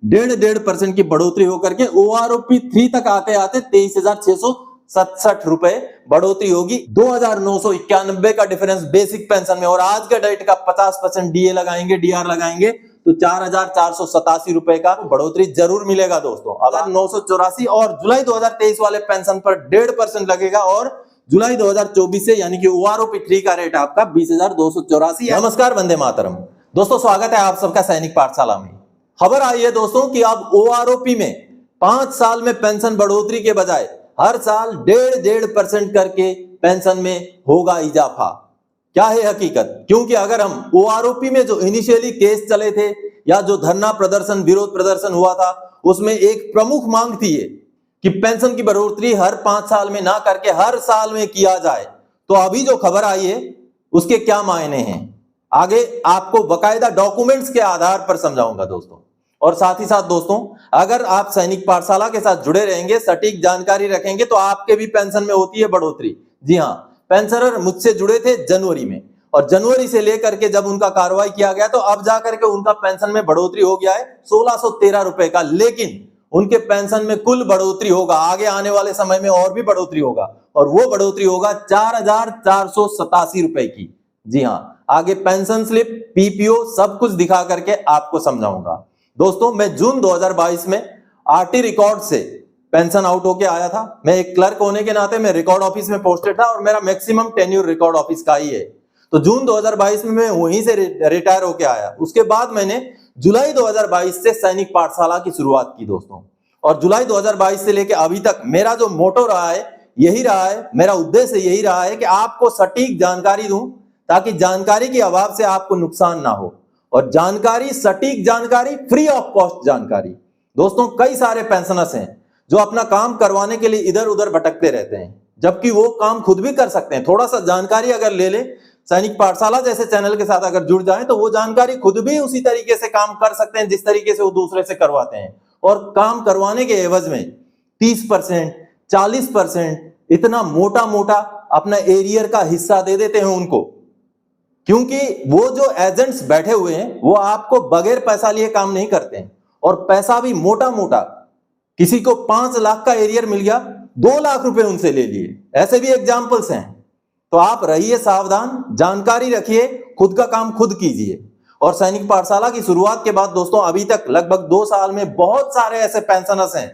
1.5% की बढ़ोतरी होकर के OROP 3 तक आते आते 23,667 रुपए बढ़ोतरी होगी। 2,991 का डिफरेंस बेसिक पेंशन में, और आज के डेट का 50% डीए लगाएंगे, डीआर लगाएंगे तो 4,487 रुपए का बढ़ोतरी जरूर मिलेगा दोस्तों। अब 984 और जुलाई 2023 वाले पेंशन पर 1.5% लगेगा, और जुलाई 2024 से यानी कि OROP 3 का रेट आपका 20,284। नमस्कार, वंदे मातरम दोस्तों, स्वागत है आप सबका सैनिक पाठशाला में। खबर आई है दोस्तों कि अब OROP में 5 साल में पेंशन बढ़ोतरी के बजाय हर साल 1.5% करके पेंशन में होगा इजाफा। क्या है हकीकत? क्योंकि अगर हम OROP में जो इनिशियली केस चले थे या जो धरना प्रदर्शन, विरोध प्रदर्शन हुआ था, उसमें एक प्रमुख मांग थी कि पेंशन की बढ़ोतरी हर 5 साल में ना करके हर साल में किया जाए। तो अभी जो खबर आई है उसके क्या मायने हैं, आगे आपको बकायदा डॉक्यूमेंट्स के आधार पर समझाऊंगा दोस्तों। और साथ ही साथ दोस्तों, अगर आप सैनिक पाठशाला के साथ जुड़े रहेंगे, सटीक जानकारी रखेंगे, तो आपके भी पेंशन में होती है बढ़ोतरी। जी हाँ, पेंशनर मुझसे जुड़े थे जनवरी में, और जनवरी से लेकर के जब उनका कार्रवाई किया गया तो अब जाकर के उनका पेंशन में बढ़ोतरी हो गया है 1613 रुपए का। लेकिन उनके पेंशन में कुल बढ़ोतरी होगा, आगे आने वाले समय में और भी बढ़ोतरी होगा, और वो बढ़ोतरी होगा 4,487 रुपए की। जी हाँ, आगे पेंशन स्लिप, पीपीओ सब कुछ दिखा करके आपको समझाऊंगा दोस्तों। मैं जून 2022 में आरटी रिकॉर्ड से पेंशन आउट होके आया था। मैं एक क्लर्क होने के नाते मैं रिकॉर्ड ऑफिस में पोस्टेड था, और मेरा मैक्सिमम टेन्योर रिकॉर्ड ऑफिस का ही है। तो जून 2022 में मैं वहीं से रिटायर होके आया। उसके बाद मैंने जुलाई 2022 से सैनिक पाठशाला की शुरुआत की दोस्तों, और जुलाई 2022 से लेके अभी तक मेरा जो मोटो रहा है यही रहा है, मेरा उद्देश्य यही रहा है कि आपको सटीक जानकारी दूं, ताकि जानकारी के अभाव से आपको नुकसान ना हो। और जानकारी, सटीक जानकारी, फ्री ऑफ कॉस्ट जानकारी। दोस्तों, कई सारे पेंशनर्स हैं जो अपना काम करवाने के लिए इधर उधर भटकते रहते हैं, जबकि वो काम खुद भी कर सकते हैं। थोड़ा सा जानकारी अगर ले ले, सैनिक पाठशाला जैसे चैनल के साथ अगर जुड़ जाएं, तो वो जानकारी खुद भी उसी तरीके से काम कर सकते हैं जिस तरीके से वो दूसरे से करवाते हैं। और काम करवाने के एवज में 30%, 40% इतना मोटा मोटा अपना एरियर का हिस्सा दे देते हैं उनको, क्योंकि वो जो एजेंट्स बैठे हुए हैं वो आपको बगैर पैसा लिए काम नहीं करते हैं, और पैसा भी मोटा मोटा। किसी को 5 लाख का एरियर मिल गया, 2 लाख रुपए उनसे ले लिए, ऐसे भी एग्जाम्पल्स हैं। तो आप रहिए सावधान, जानकारी रखिए, खुद का काम खुद कीजिए। और सैनिक पाठशाला की शुरुआत के बाद दोस्तों अभी तक लगभग 2 साल में बहुत सारे ऐसे पेंशनर्स हैं,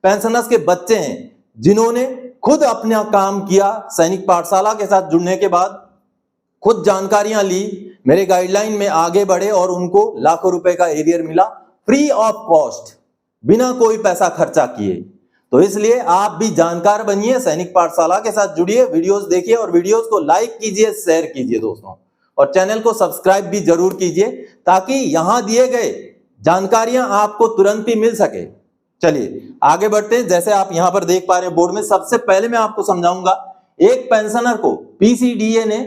पेंशनर्स के बच्चे हैं, जिन्होंने खुद अपना काम किया। सैनिक पाठशाला के साथ जुड़ने के बाद खुद जानकारियां ली, मेरे गाइडलाइन में आगे बढ़े, और उनको लाखों रुपए का एरियर मिला फ्री ऑफ कॉस्ट, बिना कोई पैसा खर्चा किए। तो इसलिए आप भी जानकार बनिए, सैनिक पाठशाला के साथ जुड़िए, वीडियोस देखिए, और वीडियोस को लाइक कीजिए, शेयर कीजिए दोस्तों, और चैनल को सब्सक्राइब भी जरूर कीजिए, ताकि यहां दिए गए जानकारियां आपको तुरंत ही मिल सके। चलिए आगे बढ़ते हैं। जैसे आप यहां पर देख पा रहे हैं बोर्ड में, सबसे पहले मैं आपको समझाऊंगा, एक पेंशनर को पीसीडीए ने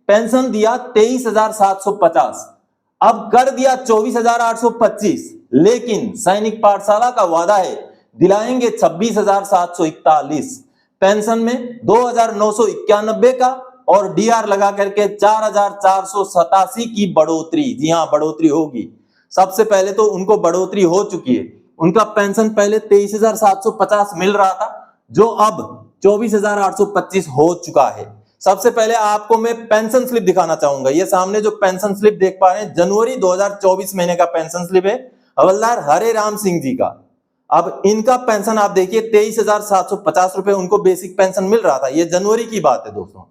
पेंशन दिया 23,750, अब कर दिया 24,825, लेकिन सैनिक पाठशाला का वादा है दिलाएंगे 26,741। पेंशन में 2,991 का और डीआर लगा करके 4,487 की बढ़ोतरी। जी हां, बढ़ोतरी होगी। सबसे पहले तो उनको बढ़ोतरी हो चुकी है। उनका पेंशन पहले 23,750 मिल रहा था, जो अब 24,825 हो चुका है। सबसे पहले आपको मैं पेंशन स्लिप दिखाना चाहूंगा। ये सामने जो पेंशन स्लिप देख पा रहे हैं, जनवरी 2024 महीने का पेंशन स्लिप है, हवलदार हरे राम सिंह जी का। अब इनका पेंशन आप देखिए 23,750 रुपए उनको बेसिक पेंशन मिल रहा था। ये जनवरी की बात है दोस्तों।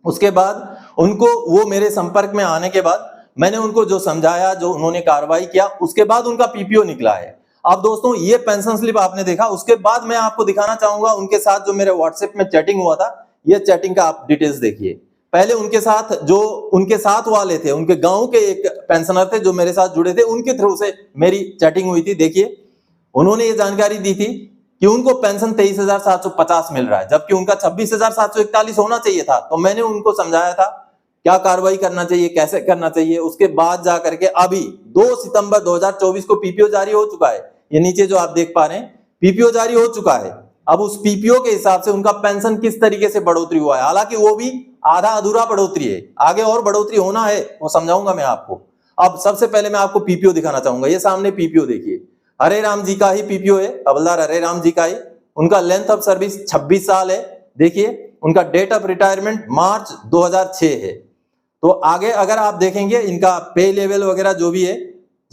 उसके बाद उनको, वो मेरे संपर्क में आने के बाद मैंने उनको जो समझाया, जो उन्होंने कार्रवाई किया, उसके बाद उनका पीपीओ निकला है। अब दोस्तों ये पेंशन स्लिप आपने देखा, उसके बाद मैं आपको दिखाना चाहूंगा उनके साथ जो मेरे व्हाट्सएप में चैटिंग हुआ था। ये चैटिंग का आप डिटेल्स देखिए। पहले उनके साथ जो उनके साथ वाले थे, उनके गांव के एक पेंशनर थे जो मेरे साथ जुड़े थे, उनके थ्रू से मेरी चैटिंग हुई थी। देखिए, उन्होंने ये जानकारी दी थी कि उनको पेंशन 23,750 मिल रहा है, जबकि उनका 26,741 होना चाहिए था। तो मैंने उनको समझाया था क्या कार्रवाई करना चाहिए, कैसे करना चाहिए। उसके बाद जाकर के अभी 2 सितंबर 2024 को पीपीओ जारी हो चुका है। ये नीचे जो आप देख पा रहे हैं, पीपीओ जारी हो चुका है। अब उस पीपीओ के हिसाब से उनका पेंशन किस तरीके से बढ़ोतरी हुआ है, हालांकि वो भी आधा अधूरा बढ़ोतरी है, आगे और बढ़ोतरी होना है, वो समझाऊंगा मैं आपको। अब सबसे पहले मैं आपको पीपीओ दिखाना चाहूंगा। ये सामने पीपीओ देखिए, हरे राम जी का ही पीपीओ है, हवलदार हरे राम जी का ही। उनका लेंथ ऑफ सर्विस 26 साल है। देखिए उनका डेट ऑफ रिटायरमेंट मार्च 2006 है। तो आगे अगर आप देखेंगे इनका पे लेवल वगैरह जो भी है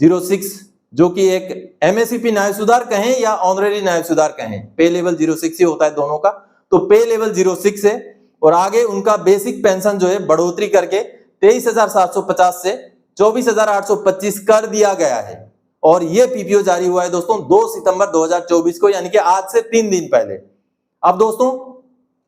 06, जो कि एक एमएससीपी न्याय सुधार कहें या ऑनरेरी न्याय सुधार कहें, पे लेवल 06 ही होता है दोनों का। तो पे लेवल 06 है। और आगे उनका बेसिक पेंशन जो है बढ़ोतरी करके 23,750 से 24,825 कर दिया गया है। और ये पीपीओ जारी हुआ है दोस्तों 2 सितंबर 2024 को, यानी कि आज से 3 दिन पहले। अब दोस्तों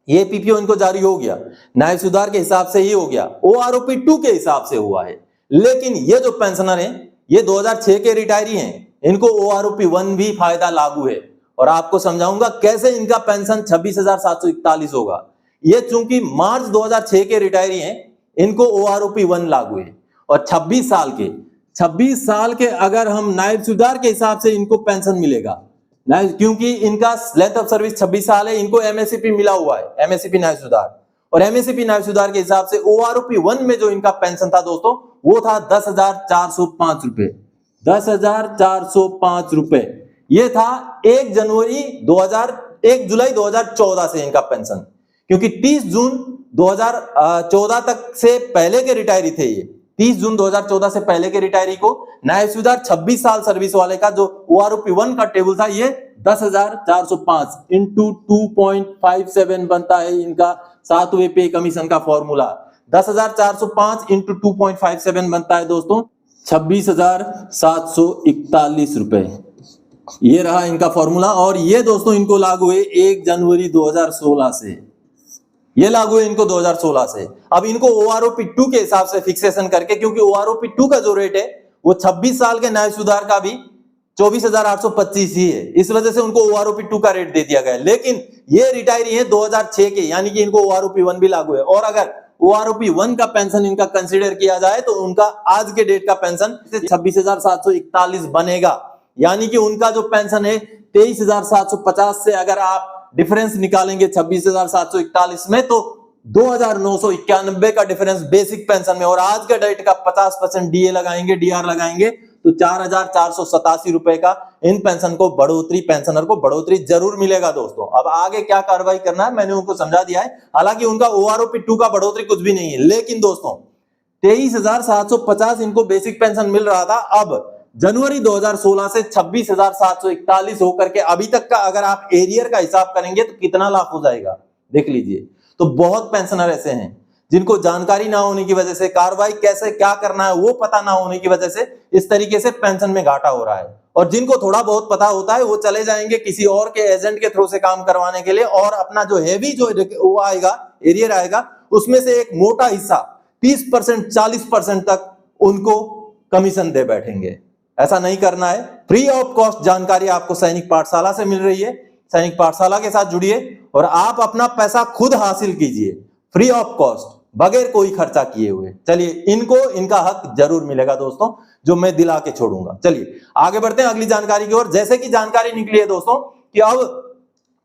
ये पीपीओ इनको जारी हो गया, न्याय सुधार के हिसाब से ही हो गया, ओआरओपी 2 के हिसाब से हुआ है। लेकिन ये जो पेंशनर हैं ये 2006 के रिटायरी हैं, इनको ओआरओपी 1 भी फायदा लागू है। और आपको समझाऊंगा कैसे इनका पेंशन 26,741 होगा। ये चूंकि मार्च 2006 के रिटायरी हैं, इनको ओआरओपी 1 लागू है। और 26 साल के अगर हम न्याय सुधार के हिसाब से इनको पेंशन मिलेगा, क्योंकि इनका लेंथ ऑफ सर्विस 26 साल है, इनको एमएससीपी मिला हुआ है, एमएससीपी न्याय सुधार। और एमएससीपी न्याय सुधार के हिसाब से ओआरओपी 1 में जो इनका पेंशन था दोस्तों वो था 10,405 रुपए, 10,405 रुपए। ये था 1 जुलाई 2014 से इनका पेंशन, क्योंकि 30 जून 2014 तक से पहले के रिटायरी थे ये। 30 जून 2014 से पहले के रिटायरी को न्याय सुधार 26 साल सर्विस वाले का जो ओआरओपी 1 का टेबल था ये 10,405 इंटू 2.57 बनता है इनका 7वें पे कमीशन का फॉर्मूला। 10,405 इंटू 2.57 बनता है दोस्तों 26,741 रुपए। ये रहा इनका फॉर्मूला। और ये दोस्तों इनको लागू है 1 जनवरी 2016 से, ये लागू है इनको 2016 से। अब इनको ओआरओपी 2 के हिसाब से फिक्सेशन करके, क्योंकि ओआरओपी 2 का जो रेट है वो 26 साल के न्याय सुधार का भी 24,825 ही है, इस वजह से उनको ओआरओपी 2 का रेट दे दिया गया है। लेकिन ये रिटायरी है 2006 के, यानी कि इनको ओआरओपी 1 भी लागू है। और अगर ओआरओपी 1 का पेंशन इनका कंसीडर किया जाए तो उनका आज के डेट का पेंशन 26,741 बनेगा, यानी कि उनका जो पेंशन है 23,750 से अगर आप डिफरेंस निकालेंगे 26,741 में तो 2,991 का डिफरेंस बेसिक पेंशन में। और आज के डेट का 50% डीए लगाएंगे, डीआर लगाएंगे तो 4,487 रुपए का इन पेंशन को बढ़ोतरी, पेंशनर को बढ़ोतरी जरूर मिलेगा दोस्तों। अब आगे क्या कार्रवाई करना है मैंने उनको समझा दिया है। हालांकि उनका ओआरओपी 2 का बढ़ोतरी कुछ भी नहीं है, लेकिन दोस्तों 23,750 इनको बेसिक पेंशन मिल रहा था। अब जनवरी 2016 से 26,741 होकर के अभी तक का अगर आप एरियर का हिसाब करेंगे तो कितना लाख हो जाएगा देख लीजिए। तो बहुत पेंशनर ऐसे हैं जिनको जानकारी ना होने की वजह से, कार्रवाई कैसे क्या करना है वो पता ना होने की वजह से इस तरीके से पेंशन में घाटा हो रहा है। और जिनको थोड़ा बहुत पता होता है वो चले जाएंगे किसी और के एजेंट के थ्रू से काम करवाने के लिए, और अपना जो हैवी जो वो आएगा, एरियर आएगा, उसमें से एक मोटा हिस्सा 30% 40% तक उनको कमीशन दे बैठेंगे। ऐसा नहीं करना है। फ्री ऑफ कॉस्ट जानकारी आपको सैनिक पाठशाला से मिल रही है। सैनिक पाठशाला के साथ जुड़िए और आप अपना पैसा खुद हासिल कीजिए फ्री ऑफ कॉस्ट, बगैर कोई खर्चा किए हुए। चलिए इनको इनका हक जरूर मिलेगा दोस्तों, जो मैं दिला के छोड़ूंगा। चलिए आगे बढ़ते हैं अगली जानकारी की ओर। जैसे कि जानकारी निकली है दोस्तों कि अब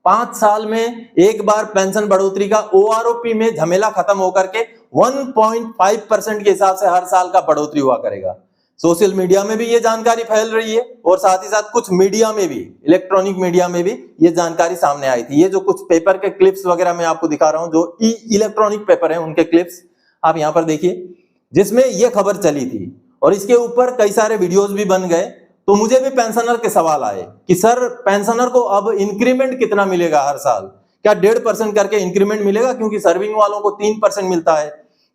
5 साल में एक बार पेंशन बढ़ोतरी का ओआरओपी में झमेला खत्म होकर के 1.5% के हिसाब से हर साल का बढ़ोतरी हुआ करेगा। सोशल मीडिया में भी ये जानकारी फैल रही है और साथ ही साथ कुछ मीडिया में भी, इलेक्ट्रॉनिक मीडिया में भी ये जानकारी सामने आई थी। ये जो कुछ पेपर के क्लिप्स वगैरह मैं आपको दिखा रहा हूं, जो इलेक्ट्रॉनिक पेपर है उनके क्लिप्स आप यहां पर देखिए, जिसमें ये खबर चली थी और इसके ऊपर कई सारे वीडियोस भी बन गए। तो मुझे भी पेंशनर के सवाल आए कि सर पेंशनर को अब इंक्रीमेंट कितना मिलेगा हर साल, क्या 1.5% करके इंक्रीमेंट मिलेगा, क्योंकि सर्विंग वालों को 3% मिलता है।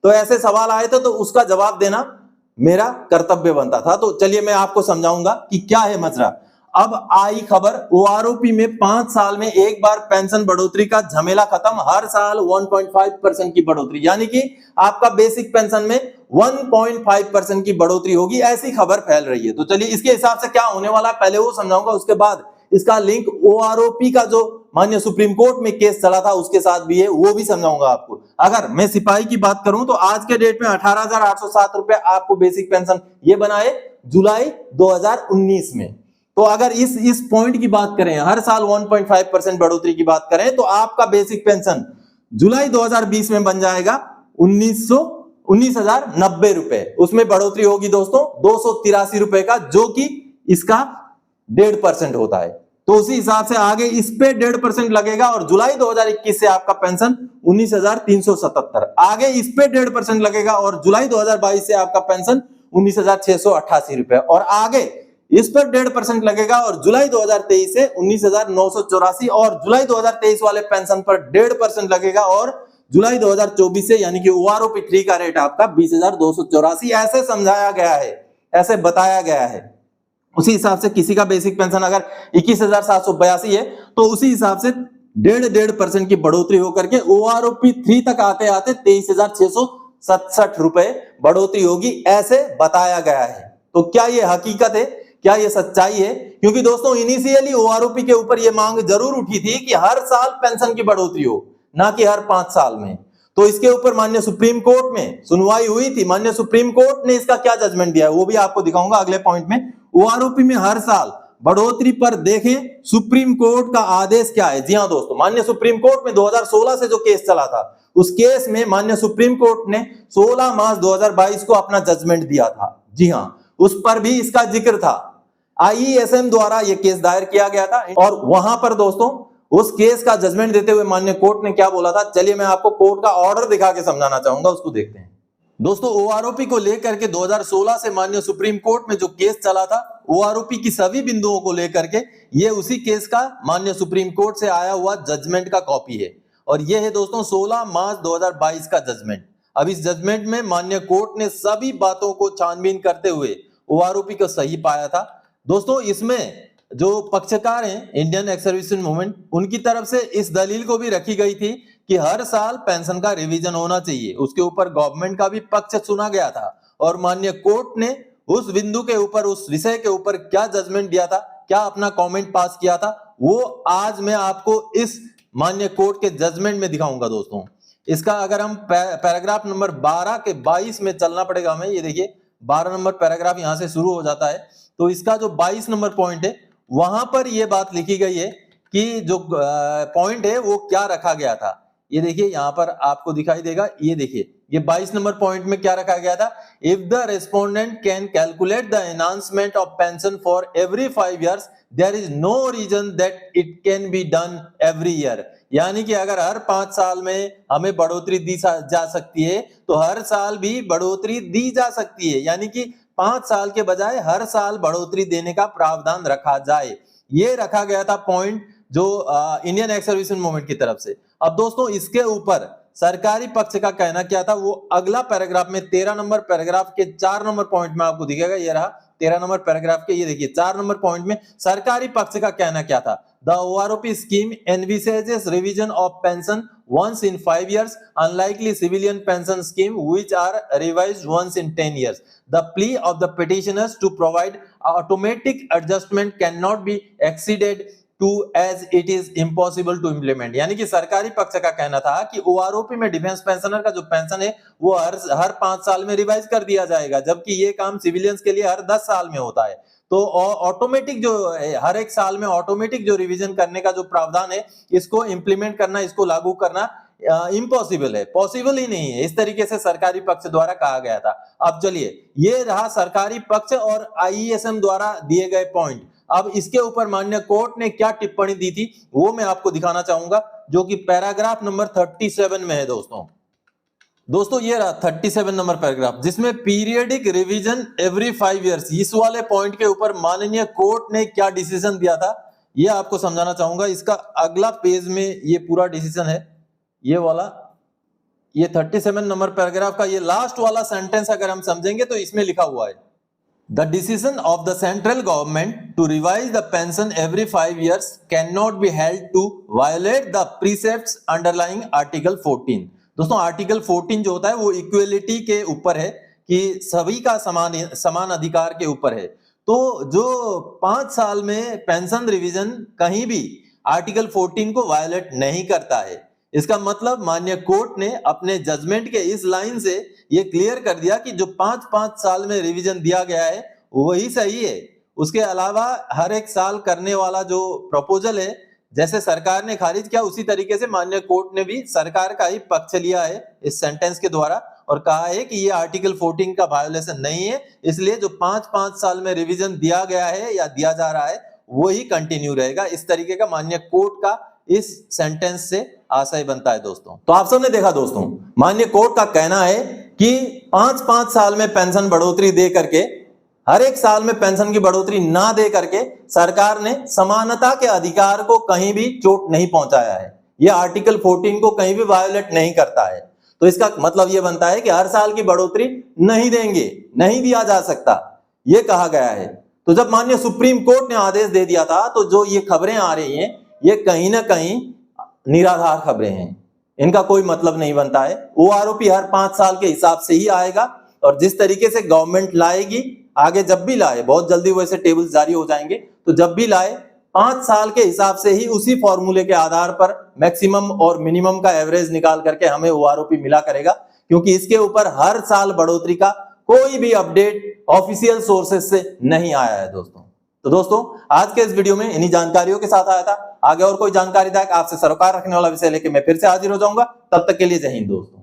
तो ऐसे सवाल आए थे, तो उसका जवाब देना मेरा कर्तव्य बनता था। तो चलिए मैं आपको समझाऊंगा कि क्या है मसला। अब आई खबर, ओआरओपी में 5 साल में एक बार पेंशन बढ़ोतरी का झमेला खत्म, हर साल 1.5% की बढ़ोतरी, यानी कि आपका बेसिक पेंशन में 1.5% की बढ़ोतरी होगी, ऐसी खबर फैल रही है। तो चलिए इसके हिसाब से क्या होने वाला है पहले वो समझाऊंगा, उसके बाद इसका लिंक ओआरओपी का जो माननीय सुप्रीम कोर्ट में केस चला था उसके साथ भी है, वो भी समझाऊंगा आपको। अगर मैं सिपाही की बात करूं तो आज के डेट में 18,807 रुपए आपको बेसिक पेंशन ये बनाए जुलाई 2019 में। तो अगर इस पॉइंट की बात करें, हर साल 1.5% बढ़ोतरी की बात करें, तो आपका बेसिक पेंशन जुलाई 2020 में बन जाएगा 19,090 रुपए। उसमें बढ़ोतरी होगी दोस्तों 283 रुपए का, जो कि इसका 1.5% होता है। तो उसी हिसाब से आगे इस पे 1.5% लगेगा और जुलाई 2021 से आपका पेंशन 19,377, आगे इस पे 1.5% लगेगा और जुलाई 2022 से आपका पेंशन 19,688 रुपए, और आगे इस पर 1.5% लगेगा और जुलाई 2023 से 19,984, और जुलाई 2023 वाले पेंशन पर 1.5% लगेगा और जुलाई 2024 से यानी कि OROP 3 का रेट आपका 20,284, ऐसे समझाया गया है, ऐसे बताया गया है। उसी हिसाब से किसी का बेसिक पेंशन अगर 21,782 है तो उसी हिसाब से 1.5% की बढ़ोतरी होकर के OROP 3 तक आते आते 23,667 रुपए बढ़ोतरी होगी, ऐसे बताया गया है। तो क्या ये हकीकत है, क्या ये सच्चाई है? क्योंकि दोस्तों इनिशियली OROP के ऊपर ये मांग जरूर उठी थी कि हर साल पेंशन की बढ़ोतरी हो, ना कि हर 5 साल में। तो इसके ऊपर माननीय सुप्रीम कोर्ट में सुनवाई हुई थी, माननीय सुप्रीम कोर्ट ने इसका क्या जजमेंट दिया है वो भी आपको दिखाऊंगा अगले पॉइंट में। OROP में हर साल बढ़ोतरी पर देखें सुप्रीम कोर्ट का आदेश क्या है। जी हां दोस्तों, माननीय सुप्रीम कोर्ट में 2016 से जो केस चला था उस केस में माननीय सुप्रीम कोर्ट ने 16 मार्च 2022 को अपना जजमेंट दिया था। जी हां, उस पर भी इसका जिक्र था। IESM द्वारा यह केस दायर किया गया था और वहां पर दोस्तों उस केस का जजमेंट देते हुए माननीय कोर्ट ने क्या बोला था, चलिए मैं आपको कोर्ट का ऑर्डर दिखा के समझाना चाहूंगा, उसको देखते हैं। दोस्तों OROP को लेकर के 2016 से माननीय सुप्रीम कोर्ट में जो केस चला था, OROP की सभी बिंदुओं को लेकर के ये उसी केस का माननीय सुप्रीम कोर्ट से आया हुआ जजमेंट का कॉपी है और ये है दोस्तों 16 मार्च 2022 का जजमेंट। अब इस जजमेंट में माननीय कोर्ट ने सभी बातों को छानबीन करते हुए OROP को सही पाया था। दोस्तों इसमें जो पक्षकार हैं इंडियन एक्स सर्विसमैन मूवमेंट, उनकी तरफ से इस दलील को भी रखी गई थी कि हर साल पेंशन का रिवीजन होना चाहिए। उसके ऊपर गवर्नमेंट का भी पक्ष सुना गया था और माननीय कोर्ट ने उस बिंदु के ऊपर, उस विषय के ऊपर क्या जजमेंट दिया था, क्या अपना कमेंट पास किया था, वो आज मैं आपको इस माननीय कोर्ट के जजमेंट में दिखाऊंगा। दोस्तों इसका अगर हम पैराग्राफ नंबर 12 के 22 में चलना पड़ेगा हमें, ये देखिए 12 नंबर पैराग्राफ यहां से शुरू हो जाता है, तो इसका जो 22 नंबर पॉइंट है वहां पर यह बात लिखी गई है कि जो पॉइंट है वो क्या रखा गया था। ये देखिए यहां पर आपको दिखाई देगा, ये देखिए ये 22 नंबर पॉइंट में क्या रखा गया था, if the respondent can calculate the enhancement of pension for every 5 years there is no reason that it can be done every year. यानी कि अगर हर 5 साल में हमें बढ़ोतरी दी जा सकती है तो हर साल भी बढ़ोतरी दी जा सकती है, यानी कि 5 साल के बजाय हर साल बढ़ोतरी देने का प्रावधान रखा जाए। ये रखा गया था पॉइंट जो इंडियन एक्स सर्विसमैन मूवमेंट की तरफ से। अब दोस्तों इसके ऊपर सरकारी पक्ष का कहना क्या था, वो अगला पैराग्राफ में 13 नंबर पैराग्राफ के 4 नंबर पॉइंट में आपको दिखेगा। ये रहा 13 नंबर पैराग्राफ के, ये देखिए 4 नंबर पॉइंट में सरकारी पक्ष का कहना क्या था। The OROP scheme envisages revision of pension once in 5 years, unlikely civilian pension scheme which are revised once in 10 years. The plea of the petitioners to provide automatic adjustment cannot be exceeded to as it is impossible to implement। यानी कि सरकारी पक्ष का कहना था कि OROP में defence pensioner का जो पेंशन है वो हर 5 साल में रिवाइज कर दिया जाएगा, जबकि ये काम सिविलियंस के लिए हर 10 साल में होता है। तो ऑटोमेटिक जो हर एक साल में ऑटोमेटिक जो रिवीजन करने का जो प्रावधान है इसको इंप्लीमेंट करना, इसको लागू करना इम्पॉसिबल है, पॉसिबल ही नहीं है, इस तरीके से सरकारी पक्ष द्वारा कहा गया था। अब चलिए ये रहा सरकारी पक्ष और IESM द्वारा दिए गए पॉइंट। अब इसके ऊपर माननीय कोर्ट ने क्या टिप्पणी दी थी वो मैं आपको दिखाना चाहूंगा, जो कि पैराग्राफ नंबर 37 में है। दोस्तों ये रहा 37 नंबर पैराग्राफ, जिसमें पीरियडिक रिवीजन एवरी 5 years, इस वाले पॉइंट के ऊपर माननीय कोर्ट ने क्या डिसीजन दिया था ये आपको समझाना चाहूंगा। इसका अगला पेज में ये पूरा डिसीजन है, ये वाला, ये 37 नंबर पैराग्राफ का ये लास्ट वाला सेंटेंस अगर हम समझेंगे तो इसमें लिखा हुआ है, The decision of the central government to revise the pension every 5 years cannot be held to violate the precepts underlying Article 14। दोस्तों आर्टिकल 14 जो होता है वो इक्वलिटी के ऊपर है कि सभी का समान अधिकार के ऊपर है। तो जो 5 साल में पेंशन रिवीजन कहीं भी आर्टिकल 14 को वायलेट नहीं करता है। इसका मतलब माननीय कोर्ट ने अपने जजमेंट के इस लाइन से ये क्लियर कर दिया कि जो 5-5 साल में रिवीजन दिया गया है वही सही है। उसके अलावा हर एक साल करने वाला जो प्रपोजल है, जैसे सरकार ने खारिज किया उसी तरीके से माननीय कोर्ट ने भी सरकार का ही पक्ष लिया है इस सेंटेंस के द्वारा और कहा है कि ये आर्टिकल 14 का वायोलेशन नहीं है। इसलिए जो 5-5 साल में रिवीजन दिया गया है या दिया जा रहा है वही कंटिन्यू रहेगा। इस तरीके का माननीय कोर्ट का इस सेंटेंस से आशय बनता है दोस्तों। तो आप सबने देखा दोस्तों, माननीय कोर्ट का कहना है कि 5-5 साल में पेंशन बढ़ोतरी दे करके, हर एक साल में पेंशन की बढ़ोतरी ना दे करके सरकार ने समानता के अधिकार को कहीं भी चोट नहीं पहुंचाया है। यह आर्टिकल 14 को कहीं भी वायोलेट नहीं करता है। तो इसका मतलब यह बनता है कि हर साल की बढ़ोतरी नहीं देंगे, नहीं दिया जा सकता, यह कहा गया है। तो जब माननीय सुप्रीम कोर्ट ने आदेश दे दिया था, तो जो ये खबरें आ रही हैं, ये कहीं ना कहीं निराधार खबरें हैं, इनका कोई मतलब नहीं बनता है। ओआरओपी हर 5 साल के हिसाब से ही आएगा, और जिस तरीके से गवर्नमेंट लाएगी, आगे जब भी लाए, बहुत जल्दी वैसे टेबल जारी हो जाएंगे, तो जब भी लाए 5 साल के हिसाब से ही उसी फॉर्मूले के आधार पर मैक्सिमम और मिनिमम का एवरेज निकाल करके हमें ओआरओपी मिला करेगा, क्योंकि इसके ऊपर हर साल बढ़ोतरी का कोई भी अपडेट ऑफिशियल सोर्सेज से नहीं आया है दोस्तों। तो दोस्तों, आज के इस वीडियो में इन्हीं जानकारियों के साथ आया था। आगे और कोई जानकारीदायक आपसे सरोकार रखने वाला विषय लेके मैं फिर से हाजिर हो जाऊंगा। तब तक के लिए जय हिंद दोस्तों।